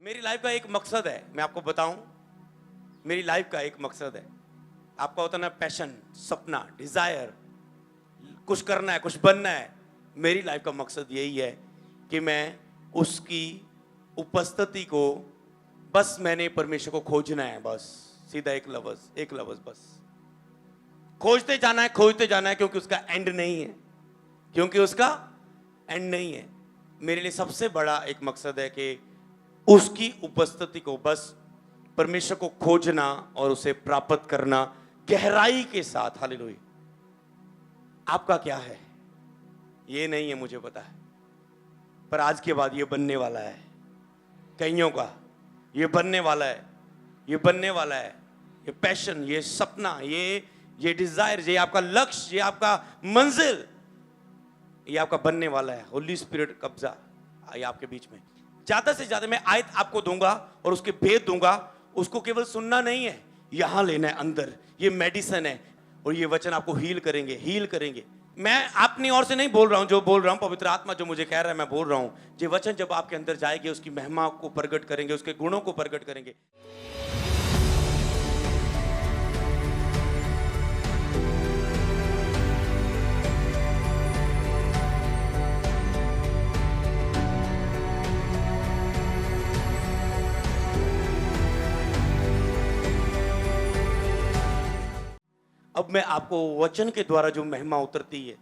मेरी लाइफ का एक मकसद है, मैं आपको बताऊं, मेरी लाइफ का एक मकसद है। आपका होता ना पैशन, सपना, डिजायर, कुछ करना है, कुछ बनना है। मेरी लाइफ का मकसद यही है कि मैं उसकी उपस्थिति को, बस मैंने परमेश्वर को खोजना है, बस सीधा एक लफ्ज बस खोजते जाना है, खोजते जाना है, क्योंकि उसका एंड नहीं है, क्योंकि उसका एंड नहीं है। मेरे लिए सबसे बड़ा एक मकसद है कि उसकी उपस्थिति को, बस परमेश्वर को खोजना और उसे प्राप्त करना गहराई के साथ। हालेलुया। आपका क्या है ये नहीं है, मुझे पता है, पर आज के बाद ये बनने वाला है। कईयों का ये बनने वाला है, ये बनने वाला है। ये पैशन, ये सपना, ये डिजायर, ये आपका लक्ष्य, ये आपका मंजिल, ये आपका बनने वाला है। होली स्पिरिट कब्जा ये आपके बीच में। ज्यादा से ज्यादा मैं आयत आपको दूंगा और उसके भेद दूंगा। उसको केवल सुनना नहीं है, यहां लेना है अंदर। ये मेडिसिन है और ये वचन आपको हील करेंगे। मैं अपनी ओर से नहीं बोल रहा हूं, जो बोल रहा हूं पवित्र आत्मा जो मुझे कह रहा है मैं बोल रहा हूं। ये वचन जब आपके अंदर जाएंगे, उसकी महिमा को प्रकट करेंगे, उसके गुणों को प्रकट करेंगे। अब मैं आपको वचन के द्वारा जो महिमा उतरती है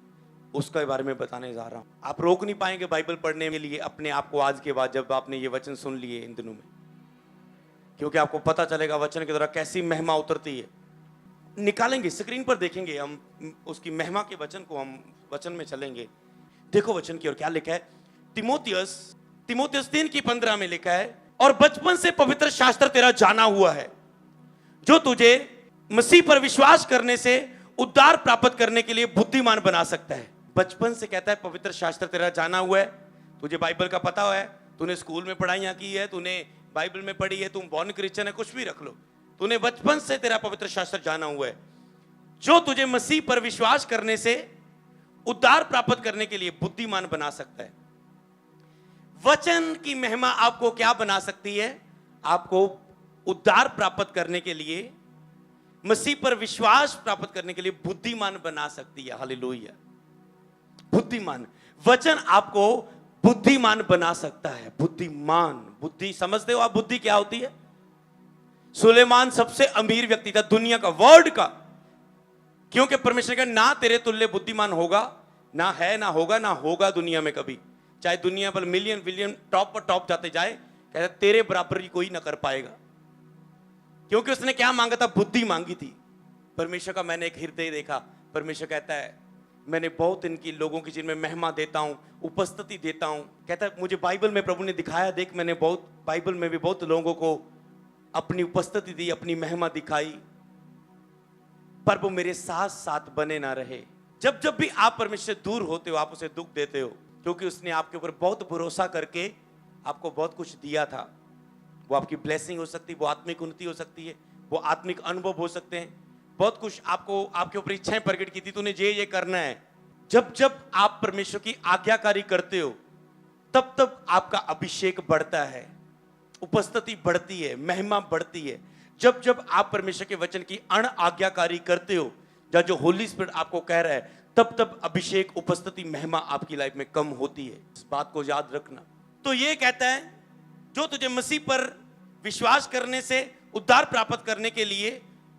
उसके बारे में बताने जा रहा हूं। आप रोक नहीं पाएंगे बाइबल पढ़ने के लिए अपने आप को आज के बाद, जब आपने ये वचन सुन लिए इन दिनों में, क्योंकि आपको पता चलेगा वचन के द्वारा कैसी महिमा उतरती है। निकालेंगे, स्क्रीन पर देखेंगे हम उसकी महिमा के वचन को, हम वचन में चलेंगे। देखो वचन की ओर क्या लिखा है। तिमोथियस 3:15 में लिखा है, और बचपन से पवित्र शास्त्र तेरा जाना हुआ है, जो तुझे मसीह पर विश्वास करने से उद्धार प्राप्त करने के लिए बुद्धिमान बना सकता है। बचपन से कहता है पवित्र शास्त्र तेरा जाना हुआ है। तुझे बाइबल का पता है, तूने स्कूल में पढ़ाइयां की है, तूने बाइबल में पढ़ी है, तुम बॉर्न क्रिश्चियन है, कुछ भी रख लो, तूने बचपन से तेरा पवित्र शास्त्र जाना हुआ है, जो तुझे मसीह पर विश्वास करने से उद्धार प्राप्त करने के लिए बुद्धिमान बना सकता है। वचन की महिमा आपको क्या बना सकती है? आपको उद्धार प्राप्त करने के लिए, मसीह पर विश्वास प्राप्त करने के लिए बुद्धिमान बना सकती है। हालेलुया। बुद्धिमान, वचन आपको बुद्धिमान बना सकता है। बुद्धिमान, बुद्धि समझते हो आप बुद्धि क्या होती है? सुलेमान सबसे अमीर व्यक्ति था दुनिया का, वर्ल्ड का, क्योंकि परमेश्वर का ना तेरे तुल्य बुद्धिमान होगा, ना है, ना होगा, ना होगा दुनिया में कभी। चाहे दुनिया पर मिलियन बिलियन टॉप पर टॉप जाते जाए, कहता तेरे बराबर ही कोई ना कर पाएगा। क्योंकि उसने क्या मांगा था? बुद्धि मांगी थी। परमेश्वर का मैंने एक हृदय देखा। परमेश्वर कहता है मैंने बहुत इनकी लोगों की जिनमें महिमा देता हूं, उपस्थिति देता हूं। कहता है मुझे बाइबल में प्रभु ने दिखाया, देख मैंने बहुत बाइबल में भी बहुत लोगों को अपनी उपस्थिति दी, अपनी महिमा दिखाई, पर वो मेरे साथ साथ बने ना रहे। जब जब भी आप परमेश्वर से दूर होते हो, आप उसे दुख देते हो, क्योंकि उसने आपके ऊपर बहुत भरोसा करके आपको बहुत कुछ दिया था। वो आपकी ब्लेसिंग हो सकती है, वो आत्मिक उन्नति हो सकती है, वो आत्मिक अनुभव हो सकते हैं, बहुत कुछ आपको आपके ऊपर इच्छाएं प्रकट की थी, तूने ये करना है। जब जब आप परमेश्वर की आज्ञाकारी करते हो, तब तब आपका अभिषेक बढ़ता है, उपस्थिति बढ़ती है, महिमा बढ़ती है। जब जब आप परमेश्वर के वचन की अण आज्ञाकारी करते हो, या जो होली स्पिरिट आपको कह रहा है, तब तब अभिषेक, उपस्थिति, महिमा आपकी लाइफ में कम होती है। इस बात को याद रखना। तो ये कहता है जो तुझे मसीह पर विश्वास करने से उद्धार प्राप्त करने के लिए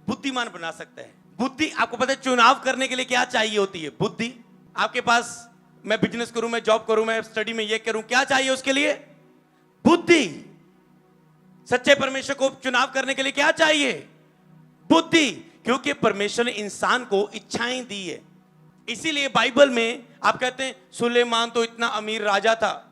बुद्धिमान बना सकता है। बुद्धि, आपको पता है चुनाव करने के लिए क्या चाहिए होती है? बुद्धि। आपके पास, मैं बिजनेस करूं, मैं जॉब करूं, मैं स्टडी में ये करूं, क्या चाहिए उसके लिए? बुद्धि। सच्चे परमेश्वर को चुनाव करने के लिए क्या चाहिए? बुद्धि। क्योंकि परमेश्वर ने इंसान को इच्छाएं दी है। इसीलिए बाइबल में आप कहते हैं सुलेमान तो इतना अमीर राजा था,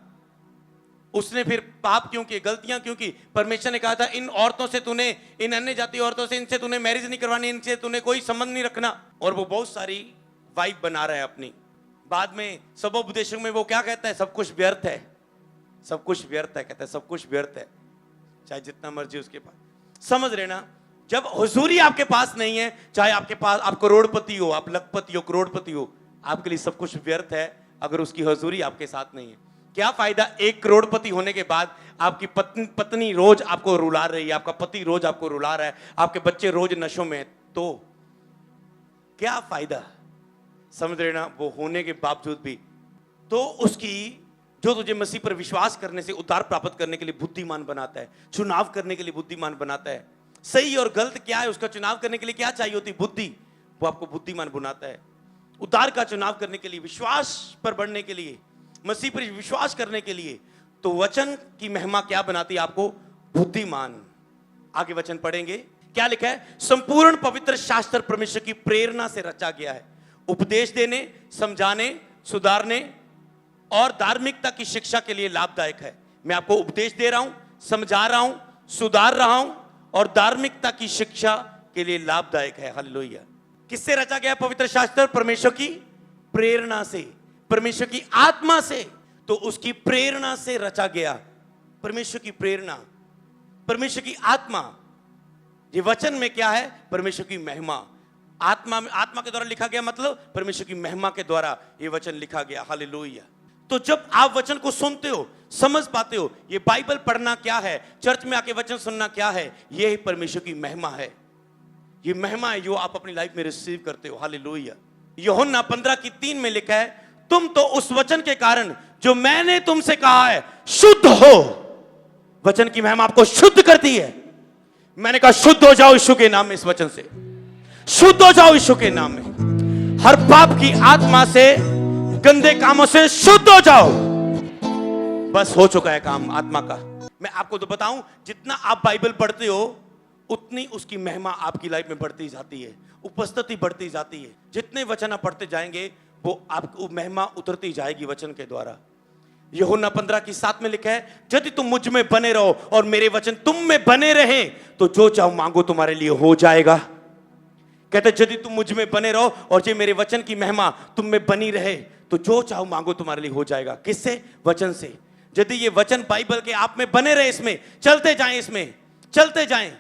उसने फिर पाप क्यों किए, गलतियां क्यों की? परमेश्वर ने कहा था इन औरतों से तूने, इन अन्य जाति औरतों से, इनसे तूने मैरिज नहीं करवानी, इनसे तूने कोई संबंध नहीं रखना। और वो बहुत सारी वाइफ बना रहा है अपनी। बाद में सबोपदेशक में वो क्या कहता है? सब कुछ व्यर्थ है, सब कुछ व्यर्थ है। कहता है सब कुछ व्यर्थ है, चाहे जितना मर्जी उसके पास। समझ रहे ना? जब हुजूरी आपके पास नहीं है, चाहे आपके पास आप करोड़पति हो, आप लखपति हो, करोड़पति हो, आपके लिए सब कुछ व्यर्थ है अगर उसकी हुजूरी आपके साथ नहीं है। क्या फायदा 1 करोड़पति होने के बाद आपकी पत्नी रोज आपको रुला रही है, आपका पति रोज आपको रुला रहा है, आपके बच्चे रोज नशों में, तो क्या फायदा? समझ रहे ना? वो होने के बावजूद भी तो उसकी जो तुझे मसीह पर विश्वास करने से उद्धार प्राप्त करने के लिए बुद्धिमान बनाता है, चुनाव करने के लिए बुद्धिमान बनाता है। सही और गलत क्या है उसका चुनाव करने के लिए क्या चाहिए होती? बुद्धि। वो आपको बुद्धिमान बनाता है उद्धार का चुनाव करने के लिए, विश्वास पर बढ़ने के लिए, मसीह पर विश्वास करने के लिए। तो वचन की महिमा क्या बनाती है? आपको बुद्धिमान। आगे वचन पढ़ेंगे, क्या लिखा है? संपूर्ण पवित्र शास्त्र परमेश्वर की प्रेरणा से रचा गया है, उपदेश देने, समझाने, सुधारने और धार्मिकता की शिक्षा के लिए लाभदायक है। मैं आपको उपदेश दे रहा हूं, समझा रहा हूं, सुधार रहा हूं और धार्मिकता की शिक्षा के लिए लाभदायक है। हालेलुया। किससे रचा गया पवित्र शास्त्र? परमेश्वर की प्रेरणा से, परमेश्वर की आत्मा से। तो उसकी प्रेरणा से रचा गया। परमेश्वर की प्रेरणा, परमेश्वर की आत्मा। ये वचन में क्या है? परमेश्वर की महिमा। आत्मा में, आत्मा के द्वारा लिखा गया, मतलब परमेश्वर की महिमा के द्वारा ये वचन लिखा गया। हालेलुया। तो जब आप वचन को सुनते हो, समझ पाते हो ये बाइबल पढ़ना क्या है, चर्च में आके वचन सुनना क्या है, ये परमेश्वर की महिमा है। ये महिमा है जो आप अपनी लाइफ में रिसीव करते हो। हालेलुया। यूहन्ना 15:3 में लिखा है, तुम तो उस वचन के कारण जो मैंने तुमसे कहा है शुद्ध हो। वचन की महिमा आपको शुद्ध करती है। मैंने कहा शुद्ध हो जाओ यीशु के नाम में। इस वचन से शुद्ध हो जाओ यीशु के नाम में। हर पाप की आत्मा से, गंदे कामों से शुद्ध हो जाओ। बस हो चुका है काम आत्मा का। मैं आपको तो बताऊं, जितना आप बाइबल पढ़ते हो उतनी उसकी महिमा आपकी लाइफ में बढ़ती जाती है, उपस्थिति बढ़ती जाती है। जितने वचन आप पढ़ते जाएंगे वो आपको महिमा उतरती जाएगी वचन के द्वारा। यूहन्ना 15:7 में लिखा है, यदि तुम मुझ में बने रहो और मेरे वचन तुम में बने रहे तो जो चाहो मांगो तुम्हारे लिए हो जाएगा। कहते यदि तुम मुझ में बने रहो और जो मेरे वचन की महिमा तुम में बनी रहे तो जो चाहो मांगो तुम्हारे लिए हो जाएगा। किससे? वचन से। यदि ये वचन बाइबल के आप में बने रहे, इसमें चलते जाएं, इसमें चलते जाएं।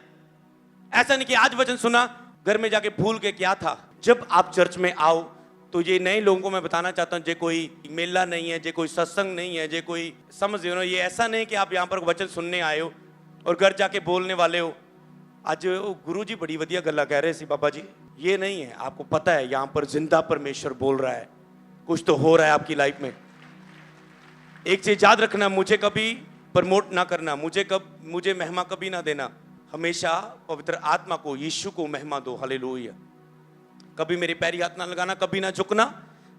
ऐसा नहीं कि आज वचन सुना, घर में जाके भूल के क्या था। जब आप चर्च में आओ तो ये नए लोगों को मैं बताना चाहता हूं, जे कोई मेला नहीं है, जे कोई सत्संग नहीं है, जे कोई समझ रहे हो, ये ऐसा नहीं कि आप यहाँ पर वचन सुनने आए हो और घर जाके बोलने वाले हो। आज गुरु जी बड़ी वधिया गल्ला कह रहे सी बाबा जी, ये नहीं है। आपको पता है यहाँ पर जिंदा परमेश्वर बोल रहा है, कुछ तो हो रहा है आपकी लाइफ में। एक चीज याद रखना, मुझे कभी प्रमोट ना करना, मुझे महिमा कभी ना देना। हमेशा पवित्र आत्मा को, यीशु को महिमा दो। हालेलुया। कभी मेरे पैरी हाथ ना लगाना, कभी ना झुकना,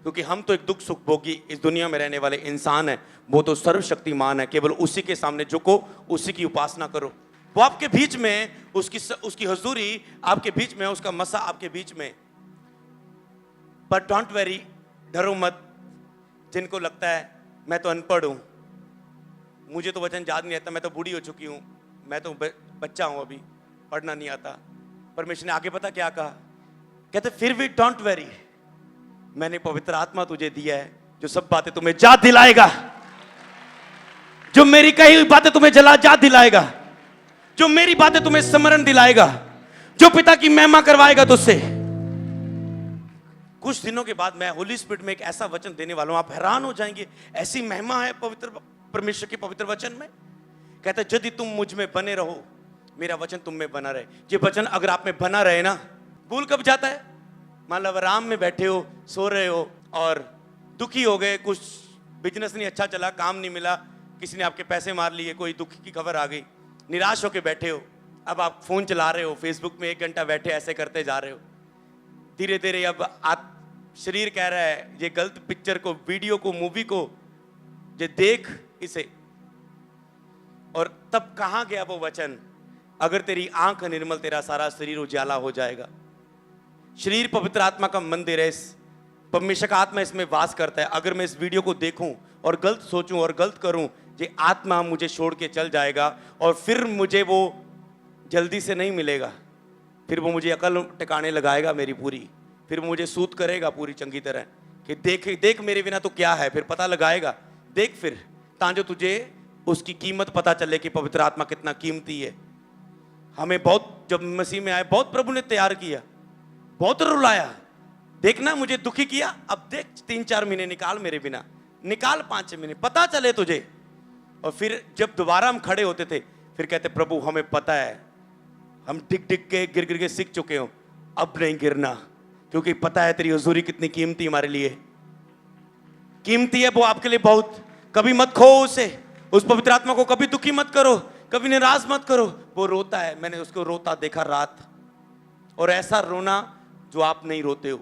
क्योंकि हम तो एक दुख सुख भोगी इस दुनिया में रहने वाले इंसान हैं। वो तो सर्वशक्तिमान है, केवल उसी के सामने झुको, उसी की उपासना करो। वो आपके बीच में, उसकी हजूरी आपके बीच में, उसका मसा आपके बीच में। पर डोंट वेरी, डरो मत। जिनको लगता है मैं तो अनपढ़ हूं, मुझे तो वचन याद नहीं आता, मैं तो बूढ़ी हो चुकी हूं, मैं तो बच्चा हूं, अभी पढ़ना नहीं आता। परमेश्वर ने आगे पता क्या कहा? कहते फिर भी डोंट वेरी, मैंने पवित्र आत्मा तुझे दिया है जो सब बातें तुम्हें याद दिलाएगा, जो मेरी कही हुई बातें तुम्हें याद दिलाएगा, जो मेरी बातें तुम्हें स्मरण दिलाएगा, जो पिता की महिमा करवाएगा तुझसे। कुछ दिनों के बाद मैं होली स्पिरिट में एक ऐसा वचन देने वाला हूं, आप हैरान हो जाएंगे। ऐसी महिमा है पवित्र परमेश्वर के पवित्र वचन में। कहता है यदि तुम मुझ में बने रहो, मेरा वचन तुम में बना रहे। ये वचन अगर आप में बना रहे ना, भूल कब जाता है? मान लो आराम में बैठे हो, सो रहे हो और दुखी हो गए, कुछ बिजनेस नहीं अच्छा चला, काम नहीं मिला, किसी ने आपके पैसे मार लिए, कोई दुख की खबर आ गई, निराश होकर बैठे हो। अब आप फोन चला रहे हो, फेसबुक में 1 घंटा बैठे ऐसे करते जा रहे हो। धीरे धीरे अब शरीर कह रहा है ये गलत पिक्चर को, वीडियो को, मूवी को ये देख इसे। और तब कहां गया वो वचन? अगर तेरी आंख निर्मल, तेरा सारा शरीर उजाला हो जाएगा। शरीर पवित्र आत्मा का मंदिर है, परमेश्वर का आत्मा इसमें वास करता है। अगर मैं इस वीडियो को देखूं और गलत सोचूं और गलत करूं, ये आत्मा मुझे छोड़ के चल जाएगा और फिर मुझे वो जल्दी से नहीं मिलेगा। फिर वो मुझे अकल टिकाने लगाएगा मेरी पूरी, फिर मुझे सूत करेगा पूरी चंगी तरह कि देख मेरे बिना तो क्या है, फिर पता लगाएगा। देख फिर ताकि तुझे उसकी कीमत पता चले कि पवित्र आत्मा कितना कीमती है। हमें बहुत, जब मसीह में आए, बहुत प्रभु ने तैयार किया, बहुत रुलाया। देखना मुझे दुखी किया, अब देख 3-4 महीने निकाल मेरे बिना, निकाल 5-6 महीने, पता चले तुझे। और फिर जब दोबारा हम खड़े होते थे, फिर कहते प्रभु हमें पता है, हम डिग डिग के गिर गिर के सीख चुके हो, अब नहीं गिरना, क्योंकि पता है तेरी हुजूरी कितनी कीमती हमारे लिए कीमती है, वो आपके लिए बहुत। कभी मत खो उसे, उस पवित्र आत्मा को कभी दुखी मत करो, कभी निराश मत करो। वो रोता है, मैंने उसको रोता देखा रात, और ऐसा रोना जो आप नहीं रोते हो।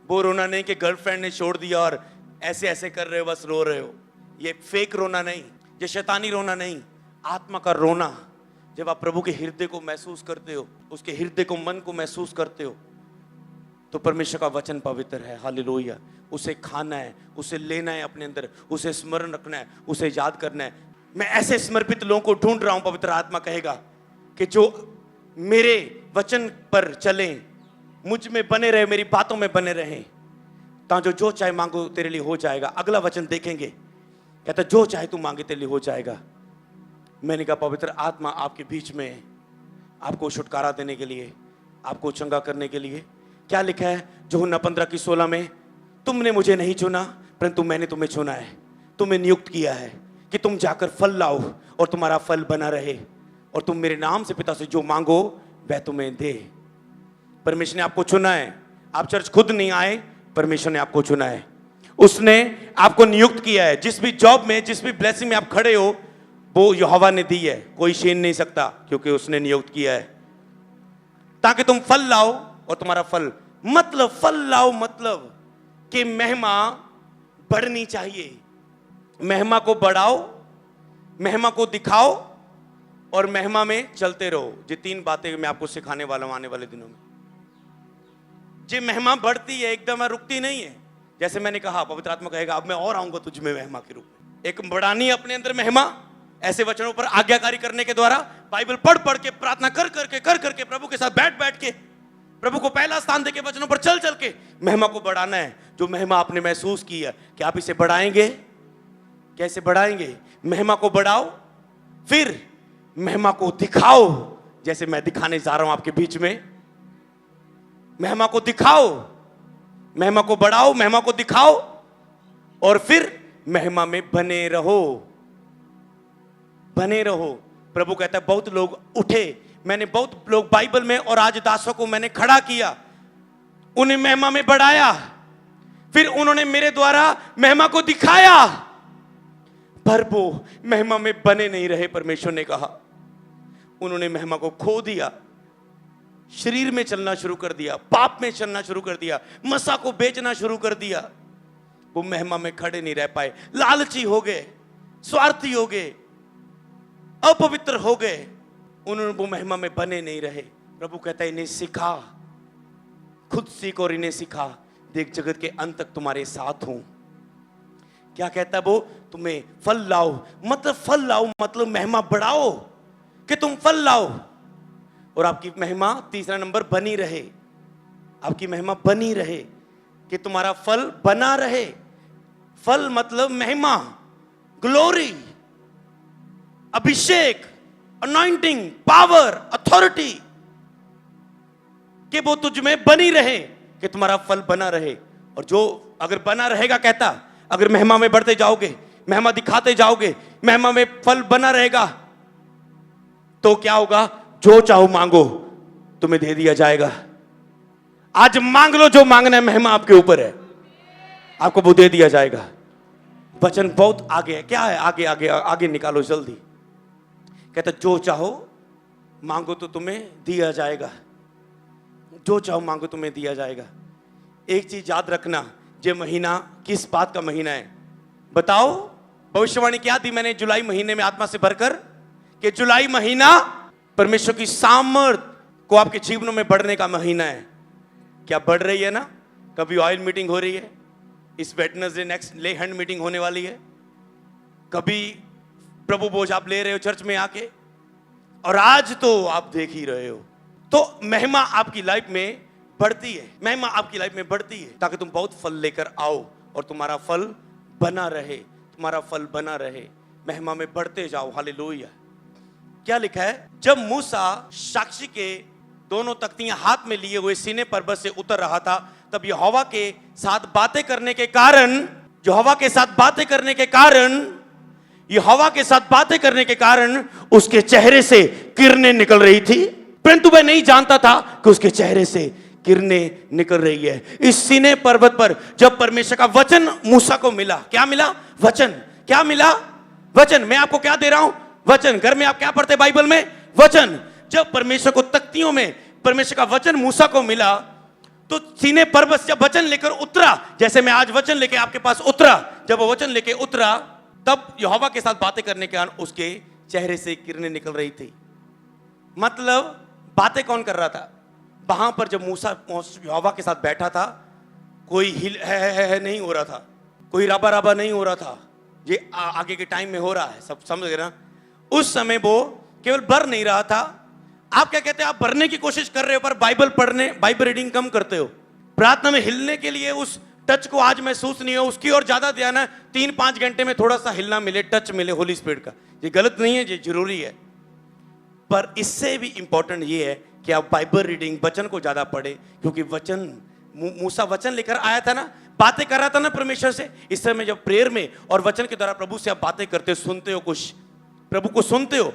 वो रोना नहीं कि गर्लफ्रेंड ने छोड़ दिया और ऐसे ऐसे कर रहे हो, बस रो रहे हो। ये फेक रोना नहीं, ये शैतानी रोना नहीं, आत्मा का रोना। जब आप प्रभु के हृदय को महसूस करते हो, उसके हृदय को, मन को महसूस करते हो, तो परमेश्वर का वचन पवित्र है। हालेलुया। उसे खाना है, उसे लेना है अपने अंदर, उसे स्मरण रखना है, उसे याद करना है। मैं ऐसे समर्पित लोगों को ढूंढ रहा हूं, पवित्र आत्मा कहेगा, कि जो मेरे वचन पर चले, मुझ में बने रहे, मेरी बातों में बने रहे, ताकि जो चाहे मांगो तेरे लिए हो जाएगा। अगला वचन देखेंगे, कहता जो चाहे तू मांगे तेरे लिए हो जाएगा। मैंने कहा पवित्र आत्मा आपके बीच में है, आपको छुटकारा देने के लिए, आपको चंगा करने के लिए। क्या लिखा है यूहन्ना 15:16 में, तुमने मुझे नहीं चुना परंतु मैंने तुम्हें चुना है, तुम्हें नियुक्त किया है कि तुम जाकर फल लाओ और तुम्हारा फल बना रहे, और तुम मेरे नाम से पिता से जो मांगो वह तुम्हें दे। परमेश्वर ने आपको चुना है। आप चर्च खुद नहीं आए, परमेश्वर ने आपको चुना है, उसने आपको नियुक्त किया है। जिस भी जॉब में, जिस भी ब्लेसिंग में आप खड़े हो, वो यहोवा ने दी है, कोई छीन नहीं सकता, क्योंकि उसने नियुक्त किया है ताकि तुम फल लाओ और तुम्हारा फल, मतलब फल लाओ मतलब कि महिमा बढ़नी चाहिए। महिमा को बढ़ाओ, महिमा को दिखाओ और महिमा में चलते रहो। ये 3 बातें मैं आपको सिखाने वाला हूं आने वाले दिनों में। ये महिमा बढ़ती है, एकदम रुकती नहीं है। जैसे मैंने कहा, पवित्र आत्मा कहेगा अब मैं और आऊंगा तुझ में महिमा के रूप में। एक बढ़ानी अपने अंदर महिमा, ऐसे वचनों पर आज्ञाकारी करने के द्वारा, बाइबल पढ़ पढ़ के, प्रार्थना कर करके, प्रभु के साथ बैठ बैठ के, प्रभु को पहला स्थान देके, वचनों पर चल चल के महिमा को बढ़ाना है। जो महिमा आपने महसूस की है, कि आप इसे बढ़ाएंगे। कैसे बढ़ाएंगे? महिमा को बढ़ाओ, फिर महिमा को दिखाओ, जैसे मैं दिखाने जा रहा हूं आपके बीच में। महिमा को दिखाओ, महिमा को बढ़ाओ, महिमा को दिखाओ, और फिर महिमा में बने रहो, बने रहो। प्रभु कहता है बहुत लोग उठे, मैंने बहुत लोग बाइबल में और आज दासों को मैंने खड़ा किया, उन्हें महिमा में बढ़ाया, फिर उन्होंने मेरे द्वारा महिमा को दिखाया, पर वो महिमा में बने नहीं रहे। परमेश्वर ने कहा उन्होंने महिमा को खो दिया, शरीर में चलना शुरू कर दिया, पाप में चलना शुरू कर दिया, मसा को बेचना शुरू कर दिया। वो महिमा में खड़े नहीं रह पाए, लालची हो गए, स्वार्थी हो गए, अपवित्र हो गए, उन्होंने वो महिमा में बने नहीं रहे। प्रभु कहता है इन्हें सिखा, खुद सीख और इन्हें सिखा, देख जगत के अंत तक तुम्हारे साथ हूं। क्या कहता है वो? तुम्हें फल लाओ, मतलब फल लाओ मतलब महिमा बढ़ाओ, कि तुम फल लाओ और आपकी महिमा, तीसरा नंबर, बनी रहे। आपकी महिमा बनी रहे, कि तुम्हारा फल बना रहे। फल मतलब महिमा, ग्लोरी, अभिषेक, अनॉइंटिंग, पावर, अथॉरिटी, कि वो तुझ में बनी रहे, कि तुम्हारा फल बना रहे। और जो अगर बना रहेगा, कहता अगर महिमा में बढ़ते जाओगे, महिमा दिखाते जाओगे, महिमा में फल बना रहेगा, तो क्या होगा? जो चाहो मांगो तुम्हें दे दिया जाएगा। आज मांग लो जो मांगना है, महिमा आपके ऊपर है, आपको वो दे दिया जाएगा। वचन बहुत आगे है। क्या है? आगे आगे आगे निकालो जल्दी। कहता जो चाहो मांगो तो तुम्हें दिया जाएगा, जो चाहो मांगो तुम्हें दिया जाएगा। एक चीज याद रखना, ये महीना किस बात का महीना है? बताओ, भविष्यवाणी क्या दी मैंने जुलाई महीने में आत्मा से भरकर, कि जुलाई महीना परमेश्वर की सामर्थ को आपके जीवनों में बढ़ने का महीना है। क्या बढ़ रही है ना? कभी ऑयल मीटिंग हो रही है, इस वेडनेसडे नेक्स्ट ले हैंड मीटिंग होने वाली है, कभी प्रभु बोझ आप ले रहे हो चर्च में आके, और आज तो आप देख ही रहे हो। तो महिमा आपकी लाइफ में बढ़ती है, महिमा आपकी लाइफ में बढ़ती है, ताकि तुम बहुत फल लेकर आओ और तुम्हारा फल बना रहे, तुम्हारा फल बना रहे, महिमा में बढ़ते जाओ। हालेलुया। क्या लिखा है? जब मूसा साक्षी के दोनों तख्तियां हाथ में लिए हुए सीने पर्वत से उतर रहा था, तब यहोवा के साथ बातें करने के कारण यहोवा के साथ बातें करने के कारण, यहोवा के साथ बातें करने के कारण उसके चेहरे से किरणें निकल रही थी, परंतु वह नहीं जानता था कि उसके चेहरे से किरणें निकल रही है। इस सीनै पर्वत पर जब परमेश्वर का वचन मूसा को मिला, क्या मिला? वचन। क्या मिला? वचन। मैं आपको क्या दे रहा हूं? वचन। घर में आप क्या पढ़ते बाइबल में? वचन। जब परमेश्वर को तख्तियों में परमेश्वर का वचन मूसा को मिला, तो सीनै पर्वत जब वचन लेकर उतरा, जैसे मैं आज वचन लेके आपके पास उतरा, जब वो वचन लेके उतरा, तब यहोवा के साथ बातें करने के कारण उसके चेहरे से किरणें निकल रही थी। मतलब बातें कौन कर रहा था? वहां पर जब मूसा यहोवा के साथ बैठा था, कोई हिल है नहीं हो रहा था, कोई राबा राबा नहीं हो रहा था। ये आगे के टाइम में हो रहा है, सब समझ गए ना? उस समय वो केवल बर नहीं रहा था। आप क्या कहते हैं? आप भरने की कोशिश कर रहे हो, पर बाइबल पढ़ने, बाइबल रीडिंग कम करते हो। प्रार्थना में हिलने के लिए उस टच को आज महसूस नहीं हो, उसकी और ज्यादा ध्यान है। 3-5 घंटे में थोड़ा सा हिलना मिले, टच मिले होली स्पिरिट का। ये गलत नहीं है, ये जरूरी है, पर इससे भी इंपॉर्टेंट ये है कि आप बाइबल रीडिंग, वचन को ज्यादा पढ़े, क्योंकि वचन, मूसा वचन लेकर आया था ना, बातें कर रहा था ना परमेश्वर से। इस समय जब प्रेयर में और वचन के द्वारा प्रभु से आप बातें करते हो, सुनते हो, कुछ प्रभु को सुनते हो,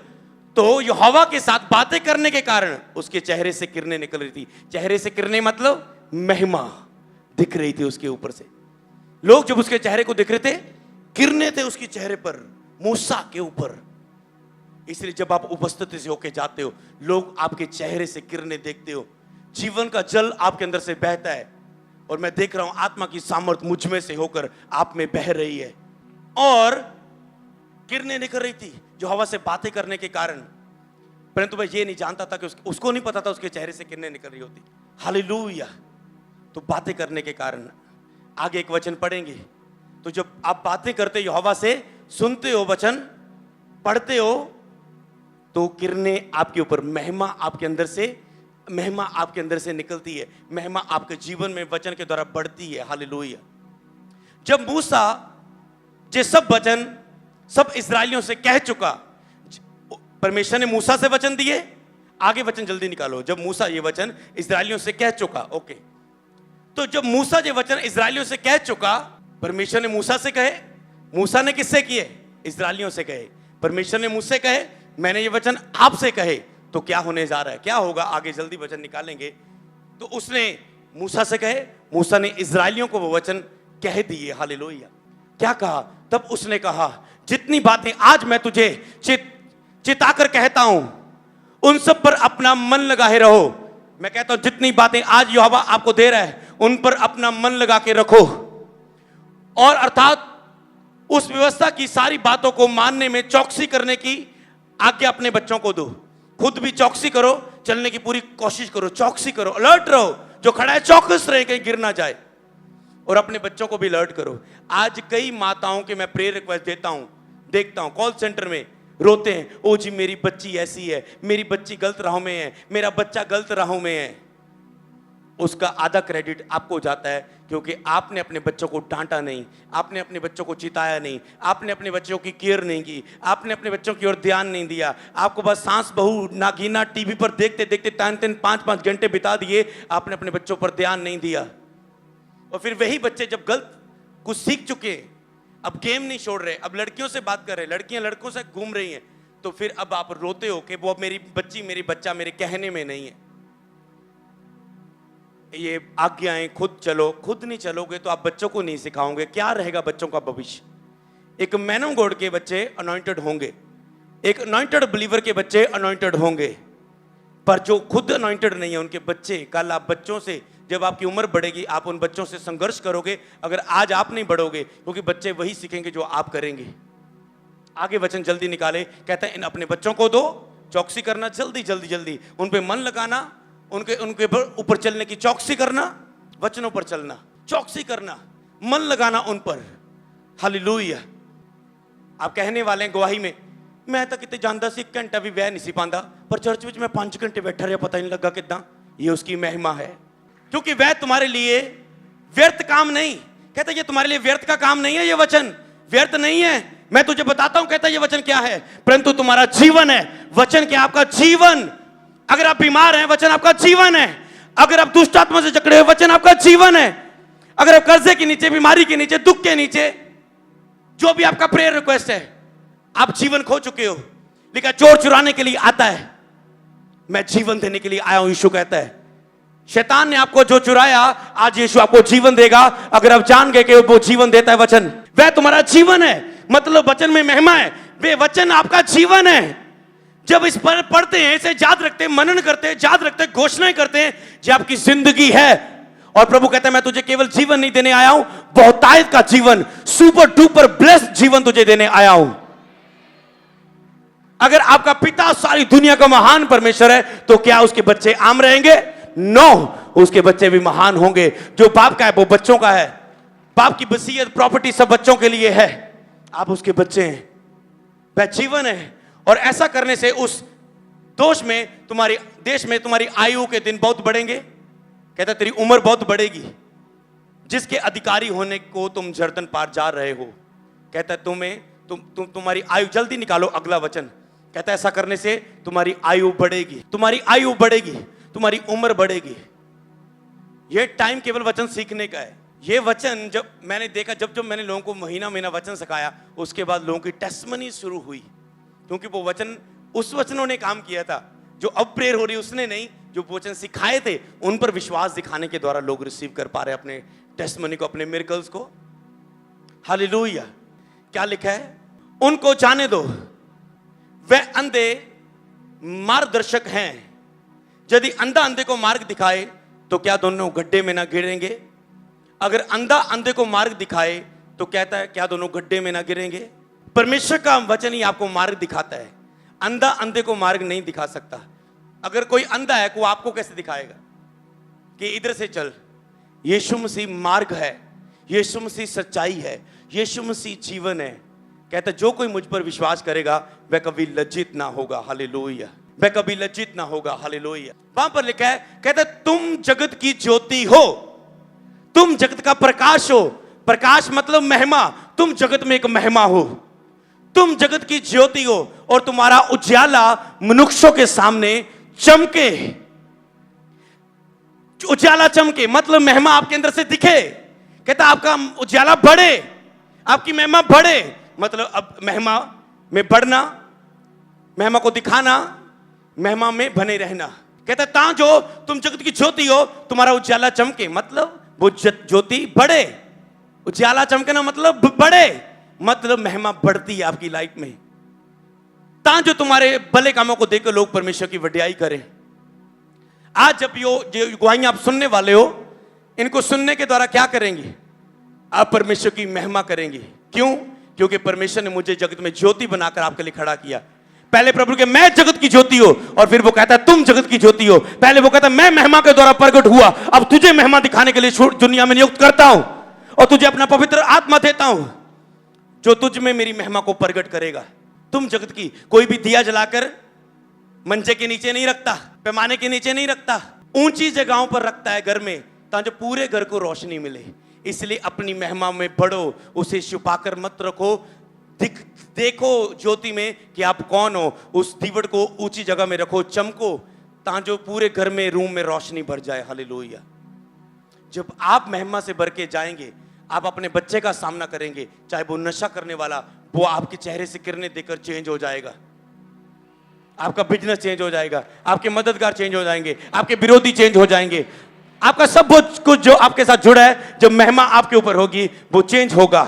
तो यहोवा के साथ बातें करने के कारण उसके चेहरे से किरणें निकल रही थी। चेहरे से किरणें मतलब महिमा दिख रही थी उसके ऊपर से। लोग जब उसके चेहरे को दिख रहे थे, किरणें थे उसके चेहरे पर, मूसा के ऊपर। इसलिए जब आप उपस्थिति से होके जाते हो, लोग आपके चेहरे से किरणें देखते हो, जीवन का जल आपके अंदर से बहता है। और मैं देख रहा हूं आत्मा की सामर्थ मुझ में से होकर आप में बह रही है, और किरणें निकल रही थी जो हवा से बातें करने के कारण। परंतु मैं ये नहीं जानता था कि उसको नहीं पता था उसके चेहरे से किरणें निकल रही होती। हालेलुया। तो बातें करने के कारण, आगे एक वचन पढ़ेंगे, तो जब आप बातें करते हो, हवा से सुनते हो, वचन पढ़ते हो, तो किरणें आपके ऊपर, महिमा आपके अंदर से निकलती है। महिमा आपके जीवन में वचन के द्वारा बढ़ती है। हालेलुया। जब मूसा ये सब वचन सब इस्राएलियों से कह चुका, परमेश्वर ने मूसा से वचन दिए, आगे वचन जल्दी निकालो। जब मूसा ये वचन इस्राएलियों से कह चुका, ओके, तो जब मूसा ये वचन इस्राएलियों से कह चुका, परमेश्वर ने मूसा से कहे, मूसा ने किससे किए? इस्राएलियों से कहे। परमेश्वर ने मुझसे कहे, मैंने ये वचन आपसे कहे, तो क्या होने जा रहा है, क्या होगा? आगे जल्दी वचन निकालेंगे। तो उसने मूसा से कहे, मूसा ने इस्राएलियों को वो वचन कह दिए। हालेलुया। क्या कहा? तब उसने कहा, जितनी बातें आज मैं तुझे चिताकर कहता हूं, उन सब पर अपना मन लगाए रहो। मैं कहता हूं जितनी बातें आज यहोवा आपको दे रहा है, उन पर अपना मन लगा के रखो, और अर्थात उस व्यवस्था की सारी बातों को मानने में चौकसी करने की आज्ञा अपने बच्चों को दो। खुद भी चौकसी करो, चलने की पूरी कोशिश करो, चौकसी करो, अलर्ट रहो। जो खड़ा है चौकस रहे, कहीं गिर ना जाए, और अपने बच्चों को भी अलर्ट करो। आज कई माताओं के मैं प्रेयर रिक्वेस्ट देता हूं, देखता हूं कॉल सेंटर में, रोते हैं, ओ जी मेरी बच्ची ऐसी है, मेरी बच्ची गलत राहों में है, मेरा बच्चा गलत राहों में है। उसका आधा क्रेडिट आपको जाता है, क्योंकि आपने अपने बच्चों को डांटा नहीं, आपने अपने बच्चों को चिताया नहीं, आपने अपने बच्चों की केयर नहीं की, आपने अपने बच्चों की ओर ध्यान नहीं दिया। आपको बस सास बहू नागीना टीवी पर देखते देखते 3-3 5-5 घंटे बिता दिए, आपने अपने बच्चों पर ध्यान नहीं दिया। और फिर वही बच्चे जब गलत कुछ सीख चुके, अब गेम नहीं छोड़ रहे, अब लड़कियों से बात कर रहे, लड़कियां लड़कों से घूम रही हैं, तो फिर अब आप रोते हो कि वो अब मेरी बच्ची मेरी बच्चा मेरे कहने में नहीं है। ये आज्ञाएं खुद चलो, खुद नहीं चलोगे तो आप बच्चों को नहीं सिखाओगे, क्या रहेगा बच्चों का भविष्य? एक मैन ऑफ गॉड के बच्चे अनॉइंटेड होंगे, एक अनॉइंटेड बिलीवर के बच्चे अनॉइंटेड होंगे, पर जो खुद अनॉइंटेड नहीं है उनके बच्चे, कल आप बच्चों से, जब आपकी उम्र बढ़ेगी, आप उन बच्चों से संघर्ष करोगे अगर आज आप नहीं बढ़ोगे, क्योंकि बच्चे वही सीखेंगे जो आप करेंगे। आगे वचन जल्दी निकाले, कहते हैं इन अपने बच्चों को दो, चौकसी करना, जल्दी जल्दी जल्दी उन पे मन लगाना, उनके ऊपर चलने की चौकसी करना, वचनों पर चलना, चौकसी करना, मन लगाना उन पर। हालेलुया। आप कहने वाले हैं गवाही में, मैं तो कितने जानता सी, 1 घंटा भी बह नहीं सी पांदा, पर चर्च में मैं 5 घंटे बैठा रहा, पता नहीं लगा कितना। ये उसकी महिमा है, क्योंकि वह तुम्हारे लिए व्यर्थ काम नहीं। कहता ये तुम्हारे लिए व्यर्थ का काम नहीं है, ये वचन व्यर्थ नहीं है। मैं तुझे बताता हूं, कहता ये वचन क्या है, परंतु तुम्हारा जीवन है। वचन क्या? आपका जीवन। अगर आप बीमार हैं, वचन आपका जीवन है। अगर आप दुष्ट आत्मा से जकड़े हुए, वचन आपका जीवन है। अगर आप कर्जे के नीचे, बीमारी के नीचे, दुख के नीचे, जो भी आपका प्रेयर रिक्वेस्ट है, आप जीवन खो चुके हो, लेकिन चोर चुराने के लिए आता है, मैं जीवन देने के लिए आया हूं, यीशु कहता है। शैतान ने आपको जो चुराया, आज यीशु आपको जीवन देगा। अगर आप जान गए कि वो जीवन देता है वचन, वह तुम्हारा जीवन है। मतलब वचन में महिमा है, वे वचन आपका जीवन है। जब इस पर पढ़ते हैं, इसे याद रखते हैं, मनन करते हैं, याद रखते हैं, घोषणाएं करते हैं, जो आपकी जिंदगी है। और प्रभु कहता है मैं तुझे केवल जीवन नहीं देने आया हूं, बहुतायत का जीवन, सुपर डुपर ब्लेस्ड जीवन तुझे देने आया हूं। अगर आपका पिता सारी दुनिया का महान परमेश्वर है, तो क्या उसके बच्चे आम रहेंगे? नो, उसके बच्चे भी महान होंगे। जो बाप का है वो बच्चों का है। बाप की वसीयत, प्रॉपर्टी सब बच्चों के लिए है। आप उसके बच्चे हैं, वह जीवन है। और ऐसा करने से उस दोष में, तुम्हारी देश में तुम्हारी आयु के दिन बहुत बढ़ेंगे। कहता तेरी उम्र बहुत बढ़ेगी। जिसके अधिकारी होने को तुम जर्दन पार जा रहे हो, कहता तुम्हारी आयु, जल्दी निकालो अगला वचन। कहता है ऐसा करने से तुम्हारी आयु बढ़ेगी, तुम्हारी आयु बढ़ेगी, तुम्हारी उम्र बढ़ेगी। यह टाइम केवल वचन सीखने का है। यह वचन जब मैंने देखा, जब मैंने लोगों को महीना महीना वचन सिखाया, उसके बाद लोगों की टेस्टमनी शुरू हुई। क्योंकि वो वचन, उस वचनों ने काम किया था। जो अब प्रेयर हो रही उसने नहीं, जो वचन सिखाए थे उन पर विश्वास दिखाने के द्वारा लोग रिसीव कर पा रहे अपने टेस्टमनी को, अपने मिरेकल्स को। हालेलुया। क्या लिखा है? उनको जाने दो, वे अंधे मार्गदर्शक हैं। यदि अंधा अंधे को मार्ग दिखाए तो क्या दोनों गड्ढे में ना गिरेंगे? अगर अंधा अंधे को मार्ग दिखाए तो कहता है क्या दोनों गड्ढे में ना गिरेंगे? परमेश्वर का वचन ही आपको मार्ग दिखाता है। अंधा अंधे को मार्ग नहीं दिखा सकता। अगर कोई अंधा है, वो आपको कैसे दिखाएगा कि इधर से चल? यीशु मसीह मार्ग है, यीशु मसीह सच्चाई है, यीशु मसीह जीवन है। कहता जो कोई मुझ पर विश्वास करेगा वह कभी लज्जित ना होगा। हालेलुया। वह कभी लज्जित ना होगा। हालेलुया। वहां पर लिखा है, कहता तुम जगत की ज्योति हो, तुम जगत का प्रकाश हो। प्रकाश मतलब महिमा। तुम जगत में एक महिमा हो, तुम जगत की ज्योति हो, और तुम्हारा उजाला मनुष्यों के सामने चमके। उजाला चमके मतलब महिमा आपके अंदर से दिखे। कहता आपका उजाला बढ़े, आपकी महिमा बढ़े। मतलब अब महिमा में बढ़ना, महिमा को दिखाना, महिमा में बने रहना। कहता ता जो तुम जगत की ज्योति हो, तुम्हारा उजाला चमके, मतलब वो ज्योति बढ़े। उजाला चमकना मतलब बढ़े, मतलब महिमा बढ़ती है आपकी लाइफ में। ता जो तुम्हारे भले कामों को देखकर लोग परमेश्वर की वड्याई करें। आज जब जो गवाहियां आप सुनने वाले हो, इनको सुनने के द्वारा क्या करेंगे? आप परमेश्वर की महिमा करेंगे। क्यों? क्योंकि परमेश्वर ने मुझे जगत में ज्योति बनाकर आपके लिए खड़ा किया। पहले प्रभु के मैं जगत की ज्योति हो, और फिर वो कहता है तुम जगत की ज्योति हो। पहले वो कहता है मैं महिमा के द्वारा प्रकट हुआ, अब तुझे महिमा दिखाने के लिए दुनिया में नियुक्त करता हूं, और तुझे अपना पवित्र आत्मा देता हूं जो तुझ में मेरी महिमा को प्रकट करेगा। तुम जगत की। कोई भी दिया जलाकर मंचे के नीचे नहीं रखता, पैमाने के नीचे नहीं रखता, ऊंची जगहों पर रखता है घर में, ताकि पूरे घर को रोशनी मिले। इसलिए अपनी महिमा में बढ़ो, उसे छुपाकर मत रखो। देखो ज्योति में कि आप कौन हो। उस दीवट को ऊंची जगह में रखो, चमको, ताकि पूरे घर में, रूम में रोशनी भर जाए। हालेलुया। जब आप महिमा से भर के जाएंगे, आप अपने बच्चे का सामना करेंगे, चाहे वो नशा करने वाला, वो आपके चेहरे से किरणें देकर चेंज हो जाएगा। आपका बिजनेस चेंज हो जाएगा, आपके मददगार चेंज हो जाएंगे, आपके विरोधी चेंज हो जाएंगे। आपका सब कुछ जो आपके साथ जुड़ा है, जब महिमा आपके ऊपर होगी, वो चेंज होगा।